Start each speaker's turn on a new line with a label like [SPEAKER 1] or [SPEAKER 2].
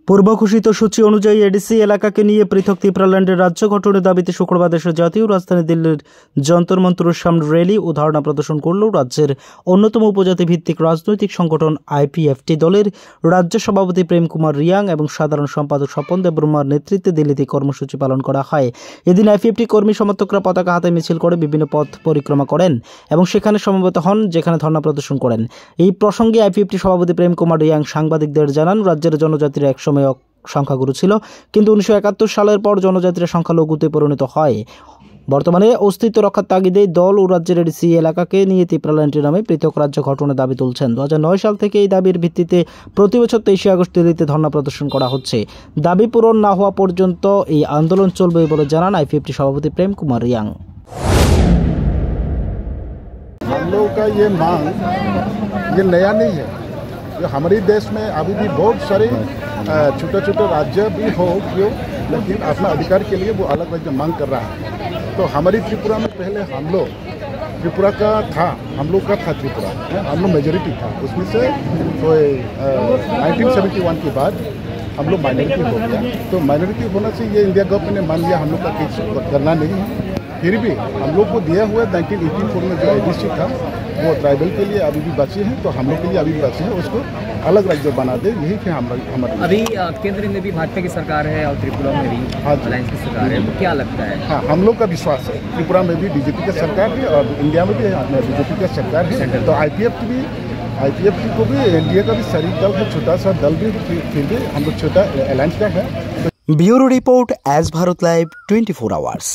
[SPEAKER 1] পূর্ব ঘোষিত সূচি অনুযায়ী এডিসি এলাকাকে নিয়ে পৃথক ত্রিপুরাল্যান্ডের রাজ্য গঠনের দাবিতে শুক্রবার দেশের জাতীয় রাজধানী দিল্লির যন্তর মন্তরের সামনে র্যালি ও ধারণা প্রদর্শন করল রাজ্যের অন্যতম উপজাতি ভিত্তিক রাজনৈতিক সংগঠন আইপিএফটি দলের রাজ্য সভাপতি প্রেম কুমার রিয়াং এবং সাধারণ সম্পাদক স্বপন দেববর্মার নেতৃত্বে দিল্লিতে কর্মসূচি পালন করা হয়। এদিন আইপিএফটি কর্মী সমর্থকরা পতাকা হাতে মিছিল করে বিভিন্ন পথ পরিক্রমা করেন এবং সেখানে সমবেত হন, যেখানে ধর্ণা প্রদর্শন করেন। এই প্রসঙ্গে আইপিএফটি সভাপতি প্রেম কুমার রিয়াং সাংবাদিকদের জানান, রাজ্যের জনজাতিরা একসময় সংখ্যাগুরু ছিল, কিন্তু 1971 সালের পর জনজাতিরা সংখ্যালঘুতে পরিণত হয়। বর্তমানে অস্তিত্ব রক্ষার তাগিদে দল ও রাজ্যের এডিসি এলাকাকে নিয়ে ত্রিপুরাল্যান্ডের নামে পৃথক রাজ্য গঠনের দাবি তুলছেন। 2009 সাল থেকে এই দাবির ভিত্তিতে প্রতি বছর 23 আগস্ট দিল্লিতে ধর্ণা প্রদর্শন করা হচ্ছে। দাবি পূরণ না হওয়া পর্যন্ত এই আন্দোলন চলবে বলে জানান আইপিএফটি সভাপতি প্রেম কুমার রিয়াং।
[SPEAKER 2] हम लोग का ये मांग ये नया नहीं है। जो हमारे देश में अभी भी बहुत सारे छोटे छोटे राज्य भी हो क्यों, लेकिन अपना अधिकार के लिए वो अलग राज्य मांग कर रहा है। तो हमारी त्रिपुरा में पहले हम लोग त्रिपुरा का था, हम लोग का था त्रिपुरा, हम लोग मेजोरिटी था। उसमें से तो 1971 के बाद हम लोग माइनॉरिटी हो गया। तो माइनॉरिटी होना से ये इंडिया गवर्नमेंट ने मान लिया हम लोग का केस करना नहीं है। फिर भी हम लोग को दिया हुआ 1984 में जो एडीसी था वो ट्राइबल के लिए अभी भी बचे हैं, तो हम लोग के लिए अभी भी बचे हैं, उसको अलग राज्य बना दे, यही थे हमारे।
[SPEAKER 3] अभी केंद्र में भी भाजपा की सरकार है और त्रिपुरा में भी अलायंस की सरकार है, तो क्या लगता है?
[SPEAKER 2] हाँ, हम लोग का विश्वास है त्रिपुरा में भी बीजेपी की सरकार है और इंडिया में भी बीजेपी की सरकार है। तो आईपीएफटी को भी एनडीए का भी शरीक दल है, छोटा सा दल भी, फिर भी हम लोग छोटा अलायंस का है।
[SPEAKER 1] ब्यूरो रिपोर्ट एज भारत लाइव 24 आवर्स।